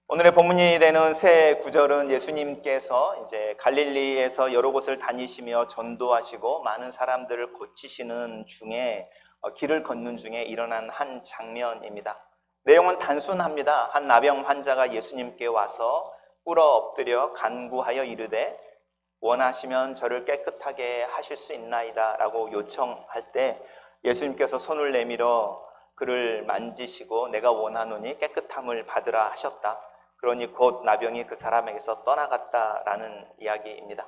오늘의 본문이 되는 새 구절은 예수님께서 이제 갈릴리에서 여러 곳을 다니시며 전도하시고 많은 사람들을 고치시는 중에 길을 걷는 중에 일어난 한 장면입니다. 내용은 단순합니다. 한 나병 환자가 예수님께 와서 꿇어 엎드려 간구하여 이르되 원하시면 저를 깨끗하게 하실 수 있나이다 라고 요청할 때 예수님께서 손을 내밀어 그를 만지시고 내가 원하노니 깨끗함을 받으라 하셨다. 그러니 곧 나병이 그 사람에게서 떠나갔다라는 이야기입니다.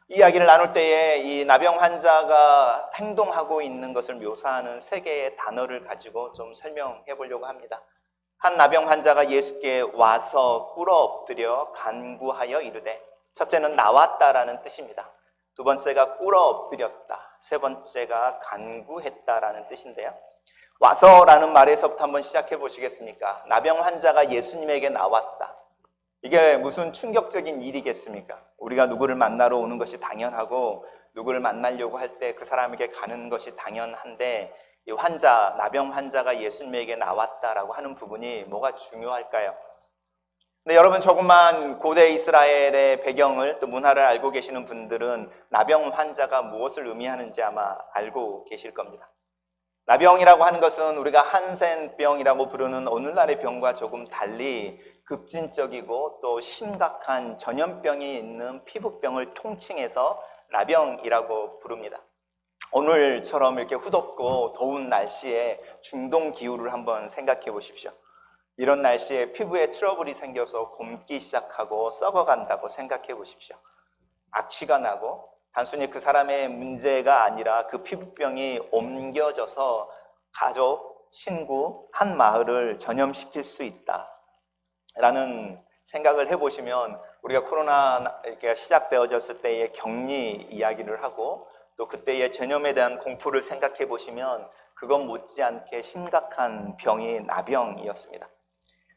이 이야기를 나눌 때에 이 나병 환자가 행동하고 있는 것을 묘사하는 세 개의 단어를 가지고 좀 설명해 보려고 합니다. 한 나병 환자가 예수께 와서 꿇어 엎드려 간구하여 이르되, 첫째는 나왔다라는 뜻입니다. 두 번째가 꿇어 엎드렸다. 세 번째가 간구했다라는 뜻인데요. 와서라는 말에서부터 한번 시작해 보시겠습니까? 나병 환자가 예수님에게 나왔다. 이게 무슨 충격적인 일이겠습니까? 우리가 누구를 만나러 오는 것이 당연하고 누구를 만나려고 할 때 그 사람에게 가는 것이 당연한데 이 환자, 나병 환자가 예수님에게 나왔다라고 하는 부분이 뭐가 중요할까요? 근데 여러분 조금만 고대 이스라엘의 배경을 또 문화를 알고 계시는 분들은 나병 환자가 무엇을 의미하는지 아마 알고 계실 겁니다. 나병이라고 하는 것은 우리가 한센병이라고 부르는 오늘날의 병과 조금 달리 급진적이고 또 심각한 전염병이 있는 피부병을 통칭해서 나병이라고 부릅니다. 오늘처럼 이렇게 후덥고 더운 날씨에 중동 기후를 한번 생각해 보십시오. 이런 날씨에 피부에 트러블이 생겨서 곪기 시작하고 썩어간다고 생각해 보십시오. 악취가 나고 단순히 그 사람의 문제가 아니라 그 피부병이 옮겨져서 가족, 친구, 한 마을을 전염시킬 수 있다라는 생각을 해보시면 우리가 코로나가 시작되어졌을 때의 격리 이야기를 하고 또 그때의 전염에 대한 공포를 생각해 보시면 그것 못지않게 심각한 병이 나병이었습니다.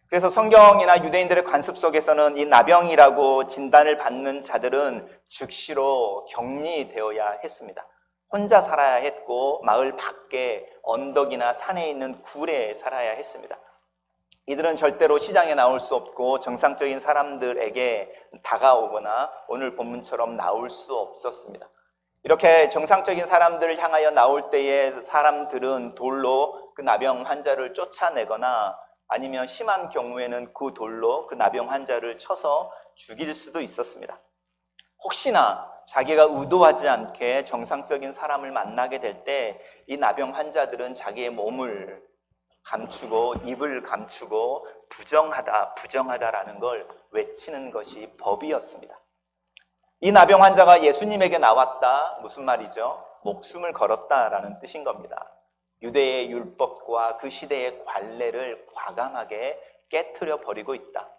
그래서 성경이나 유대인들의 관습 속에서는 이 나병이라고 진단을 받는 자들은 즉시로 격리되어야 했습니다. 혼자 살아야 했고 마을 밖에 언덕이나 산에 있는 굴에 살아야 했습니다. 이들은 절대로 시장에 나올 수 없고 정상적인 사람들에게 다가오거나 오늘 본문처럼 나올 수 없었습니다. 이렇게 정상적인 사람들을 향하여 나올 때에 사람들은 돌로 그 나병 환자를 쫓아내거나 아니면 심한 경우에는 그 돌로 그 나병 환자를 쳐서 죽일 수도 있었습니다. 혹시나 자기가 의도하지 않게 정상적인 사람을 만나게 될 때 이 나병 환자들은 자기의 몸을 감추고 입을 감추고 부정하다라는 걸 외치는 것이 법이었습니다. 이 나병 환자가 예수님에게 나왔다. 무슨 말이죠? 목숨을 걸었다라는 뜻인 겁니다. 유대의 율법과 그 시대의 관례를 과감하게 깨트려 버리고 있다.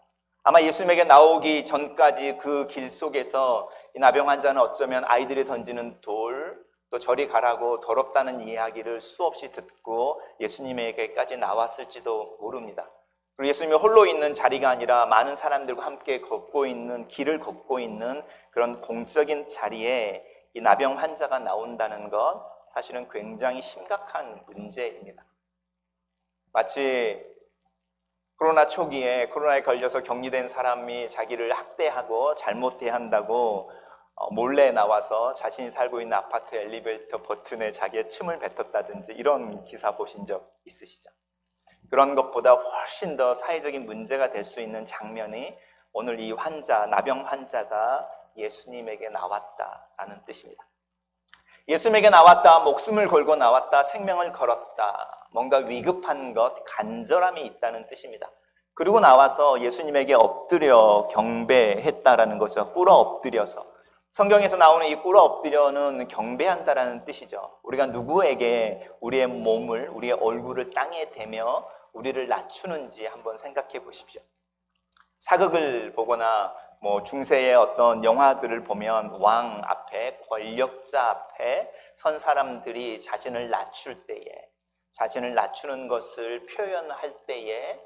아마 예수님에게 나오기 전까지 그 길 속에서 이 나병 환자는 어쩌면 아이들이 던지는 돌, 또 저리 가라고 더럽다는 이야기를 수없이 듣고 예수님에게까지 나왔을지도 모릅니다. 그리고 예수님이 홀로 있는 자리가 아니라 많은 사람들과 함께 길을 걷고 있는 그런 공적인 자리에 이 나병 환자가 나온다는 것, 사실은 굉장히 심각한 문제입니다. 마치 코로나 초기에 코로나에 걸려서 격리된 사람이 자기를 학대하고 잘못 대한다고 몰래 나와서 자신이 살고 있는 아파트 엘리베이터 버튼에 자기의 침을 뱉었다든지 이런 기사 보신 적 있으시죠? 그런 것보다 훨씬 더 사회적인 문제가 될 수 있는 장면이 오늘 이 나병 환자가 예수님에게 나왔다라는 뜻입니다. 예수님에게 나왔다, 목숨을 걸고 나왔다, 생명을 걸었다, 뭔가 위급한 것, 간절함이 있다는 뜻입니다. 그리고 나와서 예수님에게 엎드려 경배했다라는 거죠. 꿇어 엎드려서. 성경에서 나오는 이 꿇어 엎드려는 경배한다라는 뜻이죠. 우리가 누구에게 우리의 몸을, 우리의 얼굴을 땅에 대며 우리를 낮추는지 한번 생각해 보십시오. 사극을 보거나 중세의 어떤 영화들을 보면 왕 앞에, 권력자 앞에 선 사람들이 자신을 낮출 때에, 자신을 낮추는 것을 표현할 때에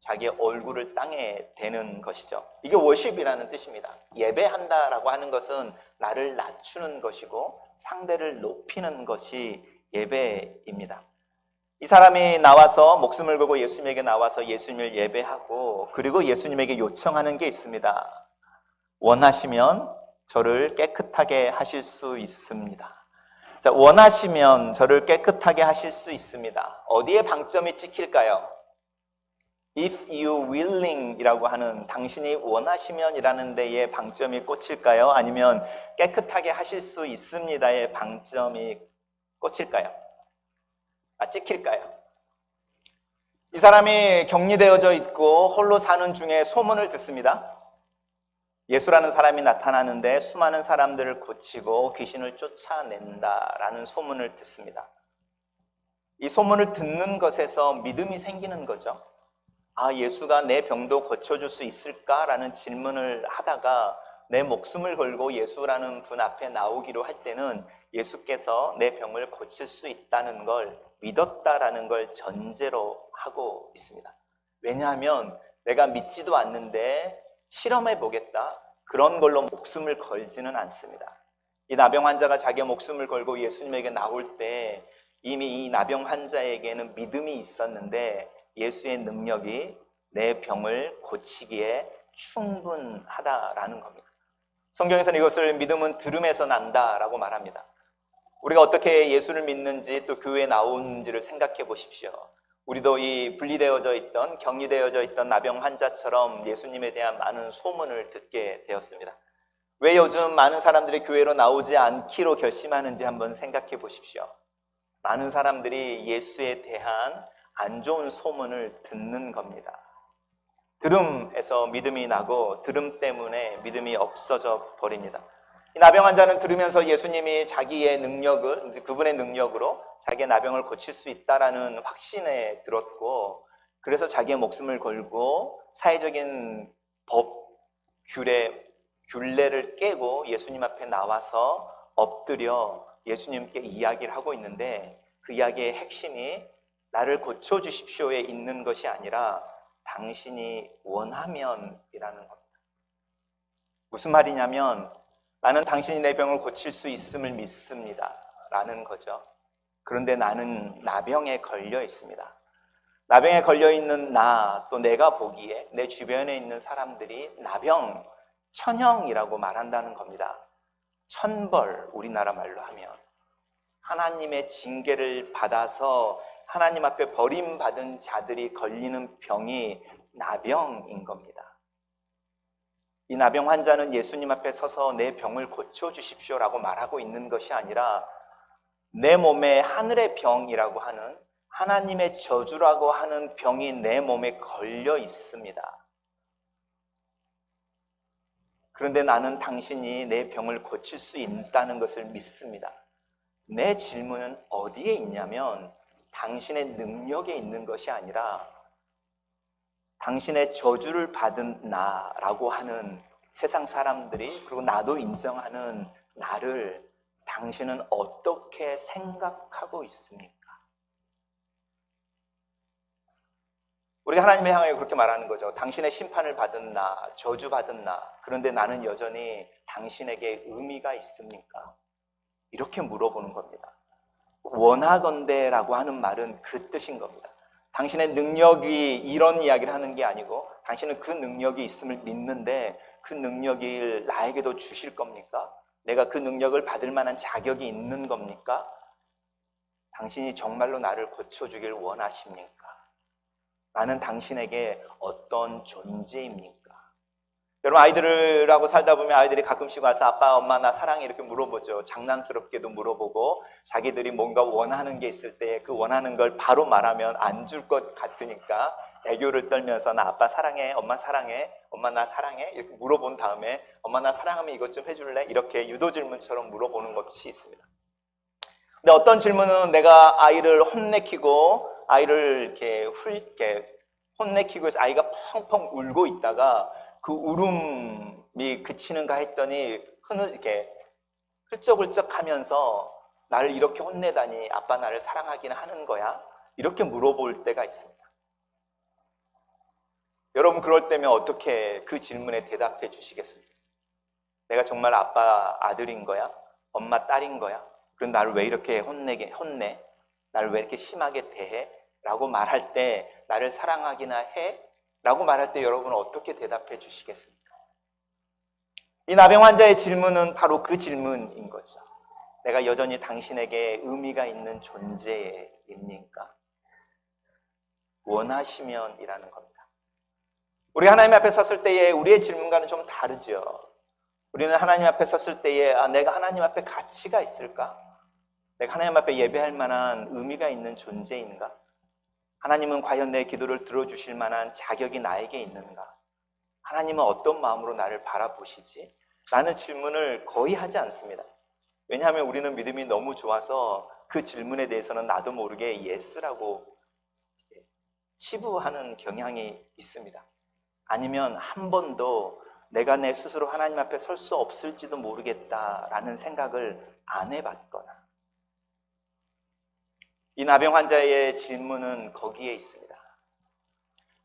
자기의 얼굴을 땅에 대는 것이죠. 이게 워십이라는 뜻입니다. 예배한다라고 하는 것은 나를 낮추는 것이고 상대를 높이는 것이 예배입니다. 이 사람이 나와서 목숨을 걸고 예수님에게 나와서 예수님을 예배하고 그리고 예수님에게 요청하는 게 있습니다. 원하시면 저를 깨끗하게 하실 수 있습니다. 자, 원하시면 저를 깨끗하게 하실 수 있습니다. 어디에 방점이 찍힐까요? If you willing 이라고 하는 당신이 원하시면이라는 데에 방점이 꽂힐까요? 아니면 깨끗하게 하실 수 있습니다의 방점이 꽂힐까요? 찍힐까요? 이 사람이 격리되어져 있고 홀로 사는 중에 소문을 듣습니다. 예수라는 사람이 나타나는데 수많은 사람들을 고치고 귀신을 쫓아낸다라는 소문을 듣습니다. 이 소문을 듣는 것에서 믿음이 생기는 거죠. 아, 예수가 내 병도 고쳐줄 수 있을까라는 질문을 하다가 내 목숨을 걸고 예수라는 분 앞에 나오기로 할 때는 예수께서 내 병을 고칠 수 있다는 걸 믿었다라는 걸 전제로 하고 있습니다. 왜냐하면 내가 믿지도 않는데 실험해 보겠다. 그런 걸로 목숨을 걸지는 않습니다. 이 나병 환자가 자기 목숨을 걸고 예수님에게 나올 때 이미 이 나병 환자에게는 믿음이 있었는데 예수의 능력이 내 병을 고치기에 충분하다라는 겁니다. 성경에서는 이것을 믿음은 들음에서 난다라고 말합니다. 우리가 어떻게 예수를 믿는지 또 교회에 나오는지를 생각해 보십시오. 우리도 이 분리되어져 있던 격리되어져 있던 나병 환자처럼 예수님에 대한 많은 소문을 듣게 되었습니다. 왜 요즘 많은 사람들이 교회로 나오지 않기로 결심하는지 한번 생각해 보십시오. 많은 사람들이 예수에 대한 안 좋은 소문을 듣는 겁니다. 들음에서 믿음이 나고 들음 때문에 믿음이 없어져 버립니다. 이 나병 환자는 들으면서 예수님이 자기의 능력을, 그분의 능력으로 자기의 나병을 고칠 수 있다라는 확신에 들었고, 그래서 자기의 목숨을 걸고 사회적인 법, 균례를 깨고 예수님 앞에 나와서 엎드려 예수님께 이야기를 하고 있는데, 그 이야기의 핵심이 나를 고쳐주십시오에 있는 것이 아니라 당신이 원하면이라는 겁니다. 무슨 말이냐면 나는 당신이 내 병을 고칠 수 있음을 믿습니다 라는 거죠. 그런데 나는 나병에 걸려 있습니다. 나병에 걸려 있는 나, 또 내가 보기에 내 주변에 있는 사람들이 나병, 천형이라고 말한다는 겁니다. 천벌, 우리나라 말로 하면 하나님의 징계를 받아서 하나님 앞에 버림받은 자들이 걸리는 병이 나병인 겁니다. 이 나병 환자는 예수님 앞에 서서 내 병을 고쳐주십시오라고 말하고 있는 것이 아니라 내 몸에 하늘의 병이라고 하는 하나님의 저주라고 하는 병이 내 몸에 걸려 있습니다. 그런데 나는 당신이 내 병을 고칠 수 있다는 것을 믿습니다. 내 질문은 어디에 있냐면 당신의 능력에 있는 것이 아니라 당신의 저주를 받은 나라고 하는 세상 사람들이, 그리고 나도 인정하는 나를 당신은 어떻게 생각하고 있습니까? 우리가 하나님을 향하여 그렇게 말하는 거죠. 당신의 심판을 받은 나, 저주받은 나, 그런데 나는 여전히 당신에게 의미가 있습니까? 이렇게 물어보는 겁니다. 원하건대라고 하는 말은 그 뜻인 겁니다. 당신의 능력이 이런 이야기를 하는 게 아니고 당신은 그 능력이 있음을 믿는데 그 능력을 나에게도 주실 겁니까? 내가 그 능력을 받을 만한 자격이 있는 겁니까? 당신이 정말로 나를 고쳐주길 원하십니까? 나는 당신에게 어떤 존재입니까? 여러분, 아이들하고 살다 보면 아이들이 가끔씩 와서 아빠, 엄마, 나 사랑해 이렇게 물어보죠. 장난스럽게도 물어보고 자기들이 뭔가 원하는 게 있을 때 그 원하는 걸 바로 말하면 안 줄 것 같으니까 애교를 떨면서 나 아빠 사랑해, 엄마 사랑해, 엄마 나 사랑해 이렇게 물어본 다음에 엄마 나 사랑하면 이것 좀 해줄래? 이렇게 유도 질문처럼 물어보는 것이 있습니다. 근데 어떤 질문은 내가 아이를 혼내키고 아이를 이렇게 혼내키고 해서 아이가 펑펑 울고 있다가 그 울음이 그치는가 했더니 이렇게 훌쩍훌쩍 하면서 나를 이렇게 혼내다니 아빠 나를 사랑하긴 하는 거야? 이렇게 물어볼 때가 있습니다. 여러분, 그럴 때면 어떻게 그 질문에 대답해 주시겠습니까? 내가 정말 아빠 아들인 거야? 엄마 딸인 거야? 그럼 나를 왜 이렇게 혼내? 나를 왜 이렇게 심하게 대해? 라고 말할 때 나를 사랑하기나 해? 라고 말할 때 여러분은 어떻게 대답해 주시겠습니까? 이 나병 환자의 질문은 바로 그 질문인 거죠. 내가 여전히 당신에게 의미가 있는 존재입니까? 원하시면 이라는 겁니다. 우리 하나님 앞에 섰을 때에 우리의 질문과는 좀 다르죠. 우리는 하나님 앞에 섰을 때에 내가 하나님 앞에 가치가 있을까? 내가 하나님 앞에 예배할 만한 의미가 있는 존재인가? 하나님은 과연 내 기도를 들어주실 만한 자격이 나에게 있는가? 하나님은 어떤 마음으로 나를 바라보시지? 라는 질문을 거의 하지 않습니다. 왜냐하면 우리는 믿음이 너무 좋아서 그 질문에 대해서는 나도 모르게 예스라고 치부하는 경향이 있습니다. 아니면 한 번도 내가 내 스스로 하나님 앞에 설 수 없을지도 모르겠다라는 생각을 안 해봤거나. 이 나병 환자의 질문은 거기에 있습니다.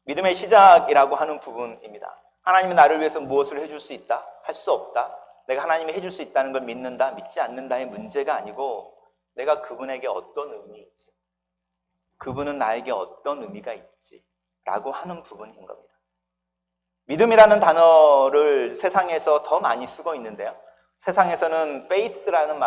믿음의 시작이라고 하는 부분입니다. 하나님이 나를 위해서 무엇을 해줄 수 있다? 할 수 없다? 내가 하나님이 해줄 수 있다는 걸 믿는다? 믿지 않는다의 문제가 아니고 내가 그분에게 어떤 의미이지? 그분은 나에게 어떤 의미가 있지? 라고 하는 부분인 겁니다. 믿음이라는 단어를 세상에서 더 많이 쓰고 있는데요. 세상에서는 faith라는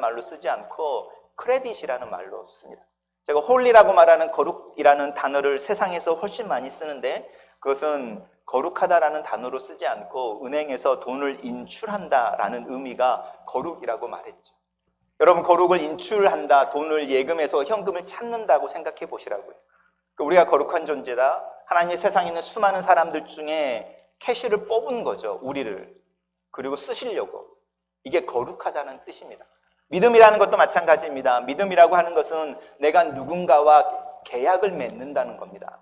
말로 쓰지 않고 credit이라는 말로 씁니다. 제가 holy라고 말하는 거룩이라는 단어를 세상에서 훨씬 많이 쓰는데 그것은 거룩하다라는 단어로 쓰지 않고 은행에서 돈을 인출한다라는 의미가 거룩이라고 말했죠. 여러분, 거룩을 인출한다, 돈을 예금해서 현금을 찾는다고 생각해 보시라고요. 우리가 거룩한 존재다. 하나님의 세상에 있는 수많은 사람들 중에 캐시를 뽑은 거죠, 우리를. 그리고 쓰시려고. 이게 거룩하다는 뜻입니다. 믿음이라는 것도 마찬가지입니다. 믿음이라고 하는 것은 내가 누군가와 계약을 맺는다는 겁니다.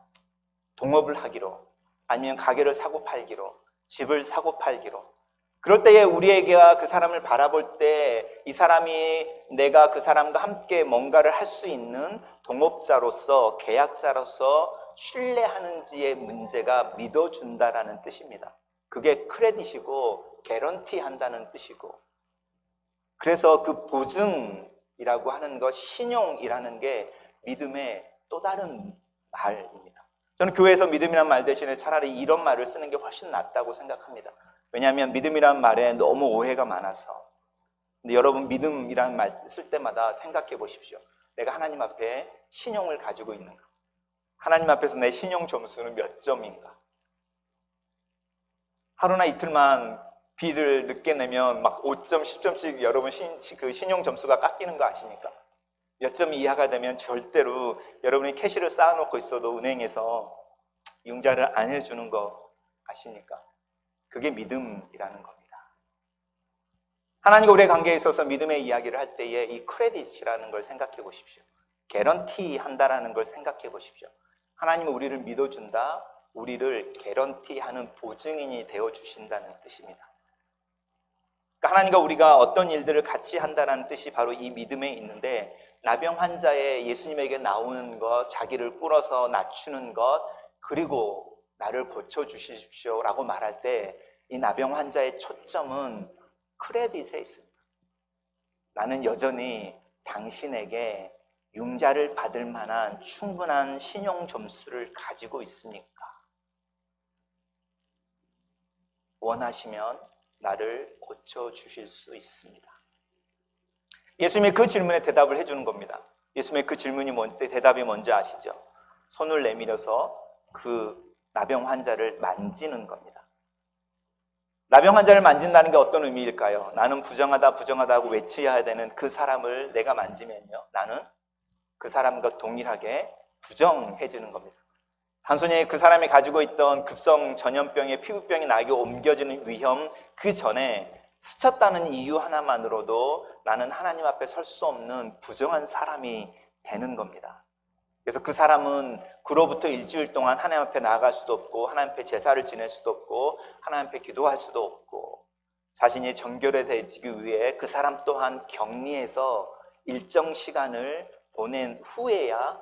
동업을 하기로, 아니면 가게를 사고 팔기로, 집을 사고 팔기로. 그럴 때에 우리에게와 그 사람을 바라볼 때 이 사람이 내가 그 사람과 함께 뭔가를 할 수 있는 동업자로서, 계약자로서 신뢰하는지의 문제가 믿어준다라는 뜻입니다. 그게 크레딧이고 개런티 한다는 뜻이고, 그래서 그 보증이라고 하는 것, 신용이라는 게 믿음의 또 다른 말입니다. 저는 교회에서 믿음이라는 말 대신에 차라리 이런 말을 쓰는 게 훨씬 낫다고 생각합니다. 왜냐하면 믿음이라는 말에 너무 오해가 많아서. 근데 여러분, 믿음이라는 말 쓸 때마다 생각해 보십시오. 내가 하나님 앞에 신용을 가지고 있는가? 하나님 앞에서 내 신용 점수는 몇 점인가? 하루나 이틀만 비를 늦게 내면 막 5점, 10점씩 여러분 그 신용 점수가 깎이는 거 아십니까? 몇 점 이하가 되면 절대로 여러분이 캐시를 쌓아놓고 있어도 은행에서 융자를 안 해주는 거 아십니까? 그게 믿음이라는 겁니다. 하나님과 우리의 관계에 있어서 믿음의 이야기를 할 때에 이 크레딧이라는 걸 생각해 보십시오. 개런티 한다라는 걸 생각해 보십시오. 하나님은 우리를 믿어준다, 우리를 개런티하는 보증인이 되어주신다는 뜻입니다. 그러니까 하나님과 우리가 어떤 일들을 같이 한다는 뜻이 바로 이 믿음에 있는데, 나병 환자의 예수님에게 나오는 것, 자기를 꿇어서 낮추는 것, 그리고 나를 고쳐주십시오 라고 말할 때 이 나병 환자의 초점은 크레딧에 있습니다. 나는 여전히 당신에게 융자를 받을 만한 충분한 신용 점수를 가지고 있습니까? 원하시면 나를 고쳐주실 수 있습니다. 예수님이 그 질문에 대답을 해주는 겁니다. 예수님의 그 질문이 대답이 뭔지 아시죠? 손을 내밀어서 그 나병 환자를 만지는 겁니다. 나병 환자를 만진다는 게 어떤 의미일까요? 나는 부정하다고 외쳐야 되는 그 사람을 내가 만지면요, 나는 그 사람과 동일하게 부정해주는 겁니다. 단순히 그 사람이 가지고 있던 급성 전염병의 피부병이 나에게 옮겨지는 위험, 그 전에 스쳤다는 이유 하나만으로도 나는 하나님 앞에 설 수 없는 부정한 사람이 되는 겁니다. 그래서 그 사람은 그로부터 일주일 동안 하나님 앞에 나아갈 수도 없고, 하나님 앞에 제사를 지낼 수도 없고, 하나님 앞에 기도할 수도 없고, 자신이 정결해지기 위해 그 사람 또한 격리해서 일정 시간을 보낸 후에야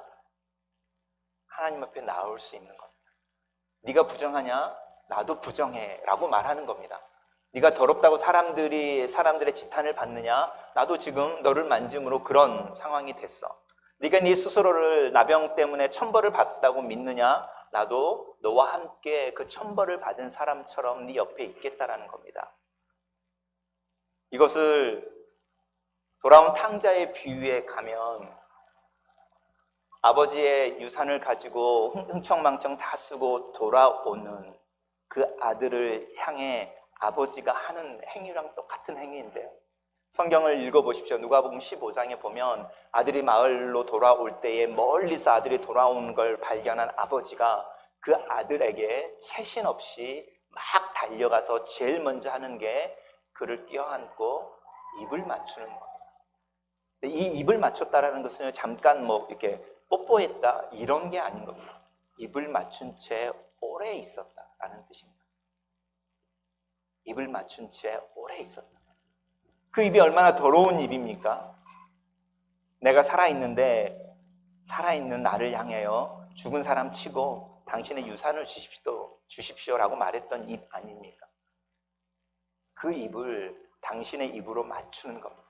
하나님 앞에 나올 수 있는 겁니다. 네가 부정하냐? 나도 부정해 라고 말하는 겁니다. 네가 더럽다고 사람들의 지탄을 받느냐? 나도 지금 너를 만짐으로 그런 상황이 됐어. 네가 네 스스로를 나병 때문에 천벌을 받았다고 믿느냐? 나도 너와 함께 그 천벌을 받은 사람처럼 네 옆에 있겠다라는 겁니다. 이것을 돌아온 탕자의 비유에 가면 아버지의 유산을 가지고 흥청망청 다 쓰고 돌아오는 그 아들을 향해 아버지가 하는 행위랑 똑같은 행위인데요. 성경을 읽어보십시오. 누가복음 15장에 보면 아들이 마을로 돌아올 때에 멀리서 아들이 돌아온 걸 발견한 아버지가 그 아들에게 채신 없이 막 달려가서 제일 먼저 하는 게 그를 껴안고 입을 맞추는 겁니다. 이 입을 맞췄다라는 것은 잠깐 이렇게 뽀뽀했다 이런 게 아닌 겁니다. 입을 맞춘 채 오래 있었다라는 뜻입니다. 입을 맞춘 채 오래 있었다. 그 입이 얼마나 더러운 입입니까? 내가 살아있는데 살아있는 나를 향하여 죽은 사람 치고 당신의 유산을 주십시오라고 말했던 입 아닙니까? 그 입을 당신의 입으로 맞추는 겁니다.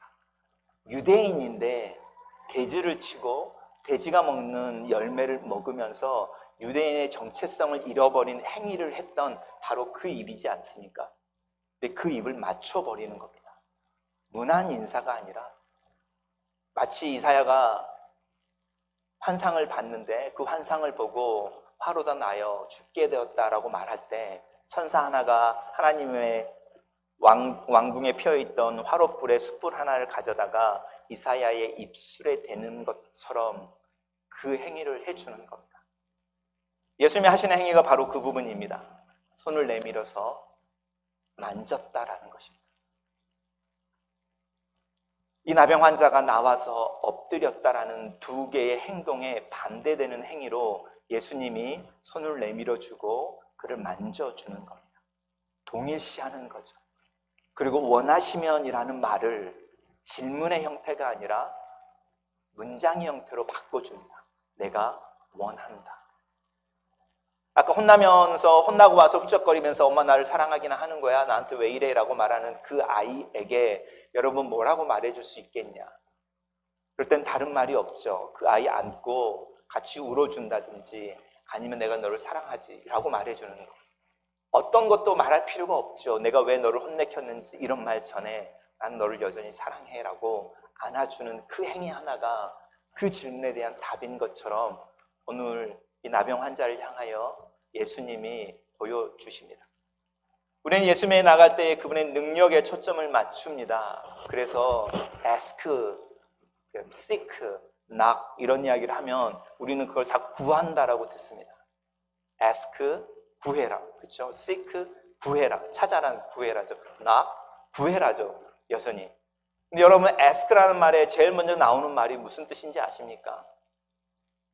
유대인인데 돼지를 치고 돼지가 먹는 열매를 먹으면서 유대인의 정체성을 잃어버린 행위를 했던 바로 그 입이지 않습니까? 근데 그 입을 맞춰버리는 겁니다. 무난 인사가 아니라 마치 이사야가 환상을 봤는데 그 환상을 보고 화로다 나여 죽게 되었다라고 말할 때 천사 하나가 하나님의 왕궁에 피어있던 화롯불에 숯불 하나를 가져다가 이사야의 입술에 대는 것처럼 그 행위를 해주는 겁니다. 예수님이 하시는 행위가 바로 그 부분입니다. 손을 내밀어서 만졌다라는 것입니다. 이 나병 환자가 나와서 엎드렸다라는 두 개의 행동에 반대되는 행위로 예수님이 손을 내밀어주고 그를 만져주는 겁니다. 동일시하는 거죠. 그리고 원하시면이라는 말을 질문의 형태가 아니라 문장의 형태로 바꿔줍니다. 내가 원한다. 아까 혼나고 와서 훌쩍거리면서 엄마 나를 사랑하기나 하는 거야? 나한테 왜 이래? 라고 말하는 그 아이에게 여러분 뭐라고 말해줄 수 있겠냐? 그럴 땐 다른 말이 없죠. 그 아이 안고 같이 울어준다든지 아니면 내가 너를 사랑하지 라고 말해주는 거. 어떤 것도 말할 필요가 없죠. 내가 왜 너를 혼내켰는지 이런 말 전에 난 너를 여전히 사랑해 라고 안아주는 그 행위 하나가 그 질문에 대한 답인 것처럼 오늘 이 나병 환자를 향하여 예수님이 보여주십니다. 우리는 예수님에 나갈 때 그분의 능력에 초점을 맞춥니다. 그래서 ask, seek, knock 이런 이야기를 하면 우리는 그걸 다 구한다라고 듣습니다. ask, 구해라. 그렇죠? seek, 구해라. 찾아라, 구해라죠. knock, 구해라죠. 여전히. 근데 여러분 ask라는 말에 제일 먼저 나오는 말이 무슨 뜻인지 아십니까?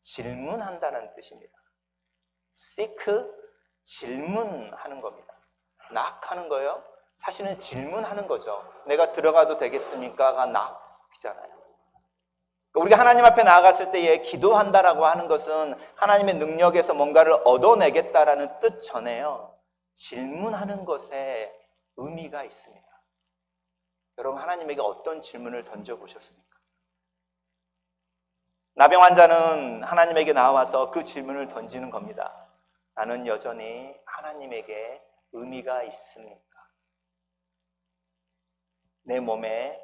질문한다는 뜻입니다. seek, 질문하는 겁니다. knock 하는 거예요. 사실은 질문하는 거죠. 내가 들어가도 되겠습니까?가 knock이잖아요. 우리가 하나님 앞에 나아갔을 때에 기도한다라고 하는 것은 하나님의 능력에서 뭔가를 얻어내겠다라는 뜻 전에요. 질문하는 것에 의미가 있습니다. 여러분 하나님에게 어떤 질문을 던져보셨습니까? 나병 환자는 하나님에게 나와서 그 질문을 던지는 겁니다. 나는 여전히 하나님에게 의미가 있습니까? 내 몸에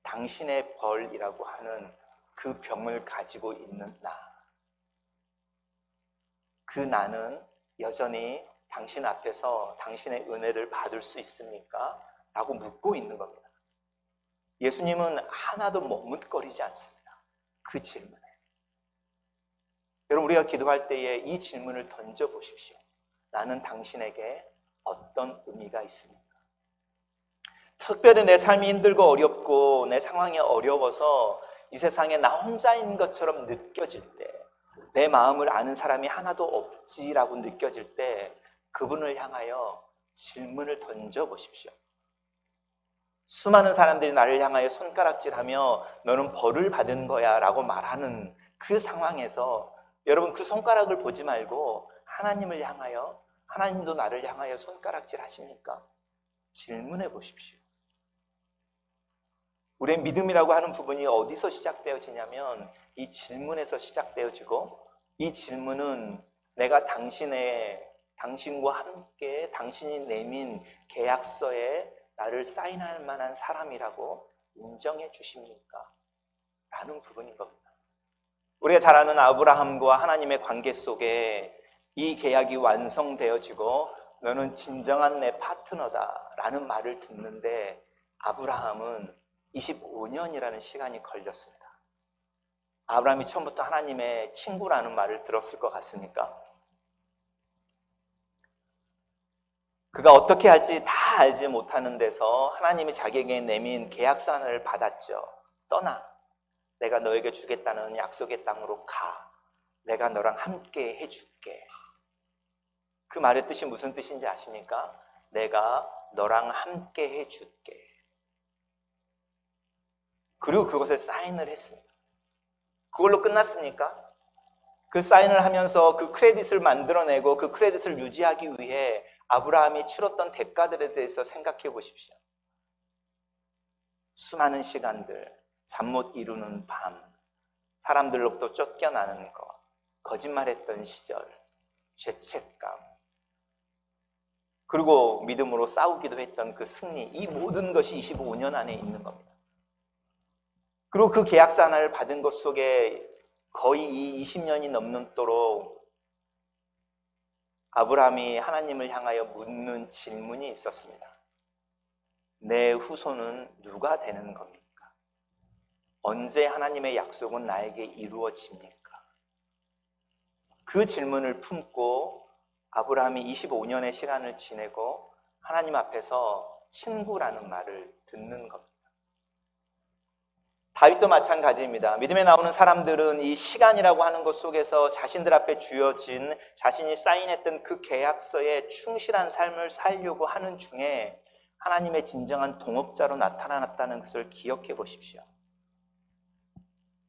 당신의 벌이라고 하는 그 병을 가지고 있는 나. 그 나는 여전히 당신 앞에서 당신의 은혜를 받을 수 있습니까? 라고 묻고 있는 겁니다. 예수님은 하나도 머뭇거리지 않습니다. 그 질문에. 여러분 우리가 기도할 때에 이 질문을 던져보십시오. 나는 당신에게 어떤 의미가 있습니까? 특별히 내 삶이 힘들고 어렵고 내 상황이 어려워서 이 세상에 나 혼자인 것처럼 느껴질 때, 내 마음을 아는 사람이 하나도 없지라고 느껴질 때 그분을 향하여 질문을 던져보십시오. 수많은 사람들이 나를 향하여 손가락질하며 너는 벌을 받은 거야 라고 말하는 그 상황에서 여러분 그 손가락을 보지 말고 하나님을 향하여, 하나님도 나를 향하여 손가락질 하십니까? 질문해 보십시오. 우리의 믿음이라고 하는 부분이 어디서 시작되어지냐면 이 질문에서 시작되어지고, 이 질문은 내가 당신과 함께 당신이 내민 계약서에 나를 사인할 만한 사람이라고 인정해 주십니까? 라는 부분인 겁니다. 우리가 잘 아는 아브라함과 하나님의 관계 속에 이 계약이 완성되어지고 너는 진정한 내 파트너다 라는 말을 듣는데 아브라함은 25년이라는 시간이 걸렸습니다. 아브라함이 처음부터 하나님의 친구라는 말을 들었을 것 같습니까? 그가 어떻게 할지 다 알지 못하는 데서 하나님이 자기에게 내민 계약서 하나를 받았죠. 떠나. 내가 너에게 주겠다는 약속의 땅으로 가. 내가 너랑 함께 해줄게. 그 말의 뜻이 무슨 뜻인지 아십니까? 내가 너랑 함께 해줄게. 그리고 그것에 사인을 했습니다. 그걸로 끝났습니까? 그 사인을 하면서 그 크레딧을 만들어내고 그 크레딧을 유지하기 위해 아브라함이 치렀던 대가들에 대해서 생각해 보십시오. 수많은 시간들, 잠 못 이루는 밤, 사람들로부터 쫓겨나는 것, 거짓말했던 시절, 죄책감, 그리고 믿음으로 싸우기도 했던 그 승리, 이 모든 것이 25년 안에 있는 겁니다. 그리고 그 계약서 하나를 받은 것 속에 거의 이 20년이 넘도록 아브라함이 하나님을 향하여 묻는 질문이 있었습니다. 내 후손은 누가 되는 겁니까? 언제 하나님의 약속은 나에게 이루어집니까? 그 질문을 품고 아브라함이 25년의 시간을 지내고 하나님 앞에서 친구라는 말을 듣는 겁니다. 다윗도 마찬가지입니다. 믿음에 나오는 사람들은 이 시간이라고 하는 것 속에서 자신들 앞에 주어진 자신이 사인했던 그 계약서에 충실한 삶을 살려고 하는 중에 하나님의 진정한 동업자로 나타났다는 것을 기억해 보십시오.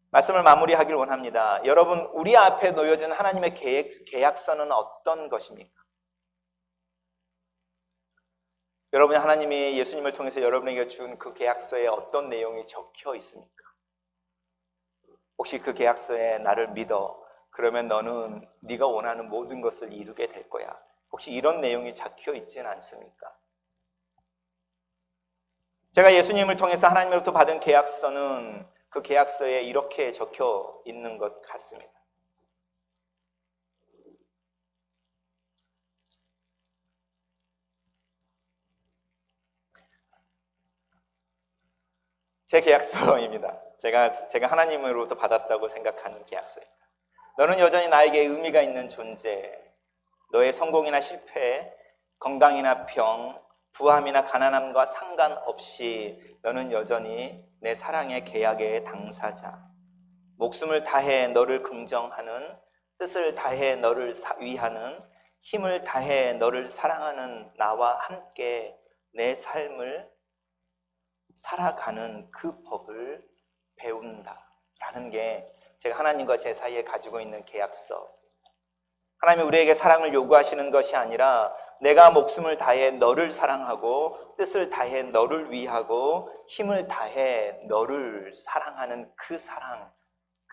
말씀을 마무리하길 원합니다. 여러분, 우리 앞에 놓여진 하나님의 계약서는 어떤 것입니까? 여러분, 하나님이 예수님을 통해서 여러분에게 준 그 계약서에 어떤 내용이 적혀 있습니까? 혹시 그 계약서에 나를 믿어. 그러면 너는 네가 원하는 모든 것을 이루게 될 거야. 혹시 이런 내용이 적혀 있지는 않습니까? 제가 예수님을 통해서 하나님으로부터 받은 계약서는 그 계약서에 이렇게 적혀 있는 것 같습니다. 제 계약서입니다. 제가 하나님으로부터 받았다고 생각하는 계약서입니다. 너는 여전히 나에게 의미가 있는 존재, 너의 성공이나 실패, 건강이나 병, 부함이나 가난함과 상관없이 너는 여전히 내 사랑의 계약의 당사자, 목숨을 다해 너를 긍정하는, 뜻을 다해 너를 위하는, 힘을 다해 너를 사랑하는 나와 함께 내 삶을 살아가는 그 법을 배운다라는 게 제가 하나님과 제 사이에 가지고 있는 계약서. 하나님이 우리에게 사랑을 요구하시는 것이 아니라 내가 목숨을 다해 너를 사랑하고 뜻을 다해 너를 위하고 힘을 다해 너를 사랑하는 그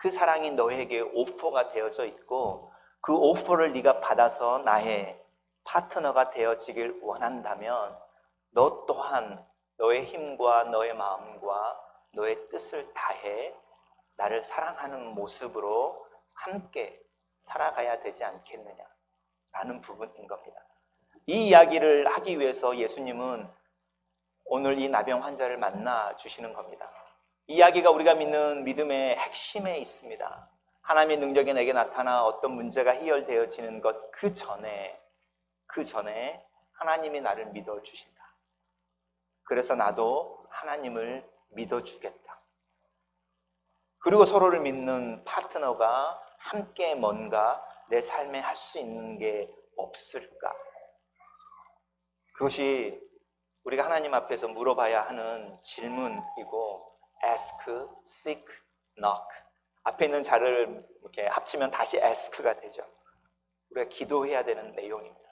사랑이 너에게 오퍼가 되어져 있고 그 오퍼를 네가 받아서 나의 파트너가 되어지길 원한다면 너 또한 너의 힘과 너의 마음과 너의 뜻을 다해 나를 사랑하는 모습으로 함께 살아가야 되지 않겠느냐라는 부분인 겁니다. 이 이야기를 하기 위해서 예수님은 오늘 이 나병 환자를 만나 주시는 겁니다. 이 이야기가 우리가 믿는 믿음의 핵심에 있습니다. 하나님의 능력이 내게 나타나 어떤 문제가 해결되어지는 것 그 전에 하나님이 나를 믿어주신다. 그래서 나도 하나님을 믿어주겠다. 그리고 서로를 믿는 파트너가 함께 뭔가 내 삶에 할 수 있는 게 없을까? 그것이 우리가 하나님 앞에서 물어봐야 하는 질문이고 ask, seek, knock. 앞에 있는 자를 이렇게 합치면 다시 ask가 되죠. 우리가 기도해야 되는 내용입니다.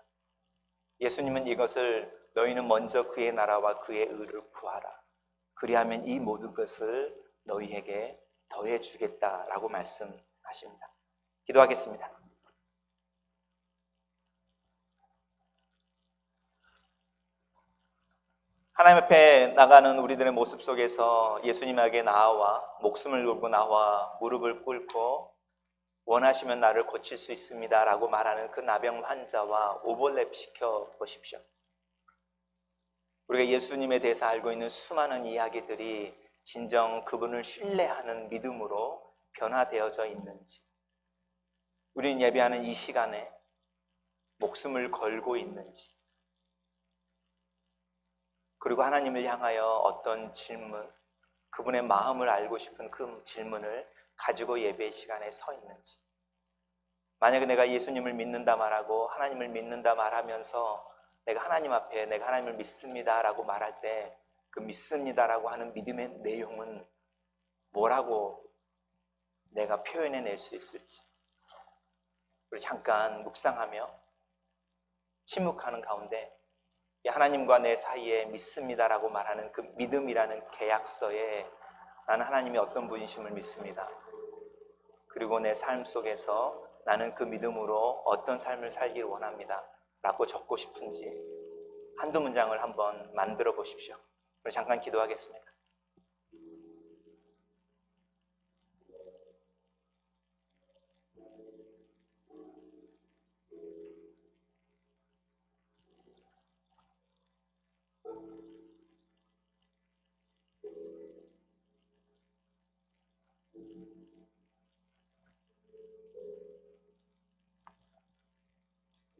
예수님은 이것을 너희는 먼저 그의 나라와 그의 의를 구하라. 그리하면 이 모든 것을 너희에게 더해 주겠다라고 말씀하십니다. 기도하겠습니다. 하나님 앞에 나가는 우리들의 모습 속에서 예수님에게 나와 목숨을 걸고 나와 무릎을 꿇고 원하시면 나를 고칠 수 있습니다 라고 말하는 그 나병 환자와 오버랩시켜 보십시오. 우리가 예수님에 대해서 알고 있는 수많은 이야기들이 진정 그분을 신뢰하는 믿음으로 변화되어져 있는지, 우리는 예배하는 이 시간에 목숨을 걸고 있는지, 그리고 하나님을 향하여 어떤 질문, 그분의 마음을 알고 싶은 그 질문을 가지고 예배 시간에 서 있는지, 만약에 내가 예수님을 믿는다 말하고 하나님을 믿는다 말하면서 내가 하나님 앞에 내가 하나님을 믿습니다 라고 말할 때 그 믿습니다 라고 하는 믿음의 내용은 뭐라고 내가 표현해낼 수 있을지, 우리 잠깐 묵상하며 침묵하는 가운데 하나님과 내 사이에 믿습니다 라고 말하는 그 믿음이라는 계약서에 나는 하나님이 어떤 분이심을 믿습니다, 그리고 내 삶 속에서 나는 그 믿음으로 어떤 삶을 살기를 원합니다 라고 적고 싶은지 한두 문장을 한번 만들어 보십시오. 우리 잠깐 기도하겠습니다.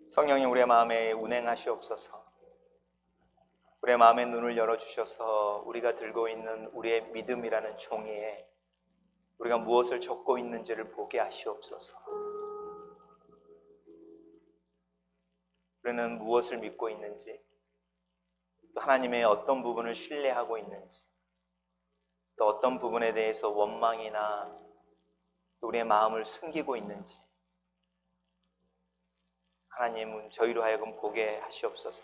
성령님, 우리의 마음에 운행하시옵소서. 우리의 마음의 눈을 열어주셔서 우리가 들고 있는 우리의 믿음이라는 종이에 우리가 무엇을 적고 있는지를 보게 하시옵소서. 우리는 무엇을 믿고 있는지, 또 하나님의 어떤 부분을 신뢰하고 있는지, 또 어떤 부분에 대해서 원망이나 또 우리의 마음을 숨기고 있는지 하나님은 저희로 하여금 보게 하시옵소서.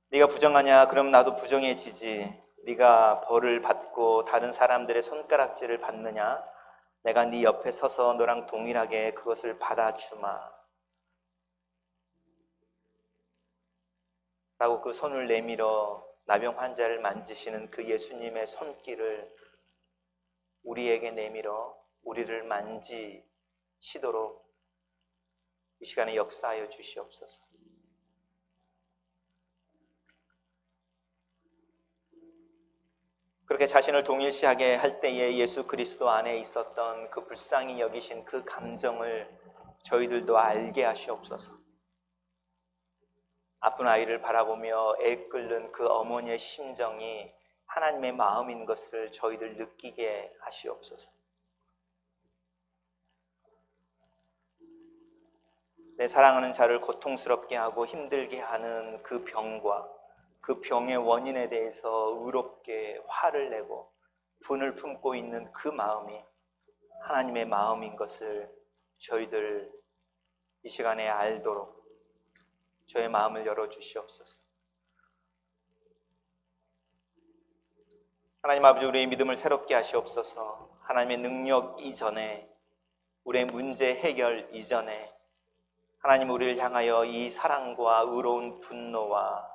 네가 부정하냐? 그럼 나도 부정해지지. 네가 벌을 받고 다른 사람들의 손가락질을 받느냐? 내가 네 옆에 서서 너랑 동일하게 그것을 받아주마 라고 그 손을 내밀어 나병 환자를 만지시는 그 예수님의 손길을 우리에게 내밀어 우리를 만지시도록 이 시간에 역사하여 주시옵소서. 그렇게 자신을 동일시하게 할 때에 예수 그리스도 안에 있었던 그 불쌍히 여기신 그 감정을 저희들도 알게 하시옵소서. 아픈 아이를 바라보며 애끓는 그 어머니의 심정이 하나님의 마음인 것을 저희들 느끼게 하시옵소서. 내 사랑하는 자를 고통스럽게 하고 힘들게 하는 그 병과 그 병의 원인에 대해서 의롭게 화를 내고 분을 품고 있는 그 마음이 하나님의 마음인 것을 저희들 이 시간에 알도록 저의 마음을 열어주시옵소서. 하나님 아버지, 우리의 믿음을 새롭게 하시옵소서. 하나님의 능력 이전에, 우리의 문제 해결 이전에 하나님 우리를 향하여 이 사랑과 의로운 분노와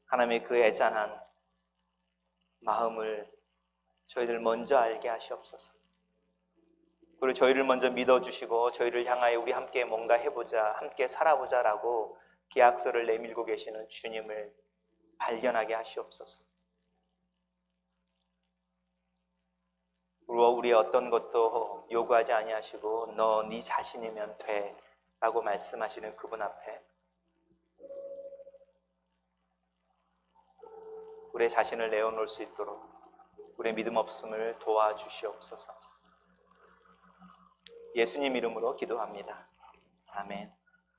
하나님의 그 애잔한 마음을 저희들 먼저 알게 하시옵소서. 그리고 저희를 먼저 믿어주시고 저희를 향하여 우리 함께 뭔가 해보자, 함께 살아보자 라고 계약서를 내밀고 계시는 주님을 발견하게 하시옵소서. 그리고 우리 어떤 것도 요구하지 아니하시고 너 네 자신이면 돼 라고 말씀하시는 그분 앞에 우리의 자신을 내어놓을 수 있도록 우리의 믿음 없음을 도와주시옵소서. 예수님 이름으로 기도합니다. 아멘.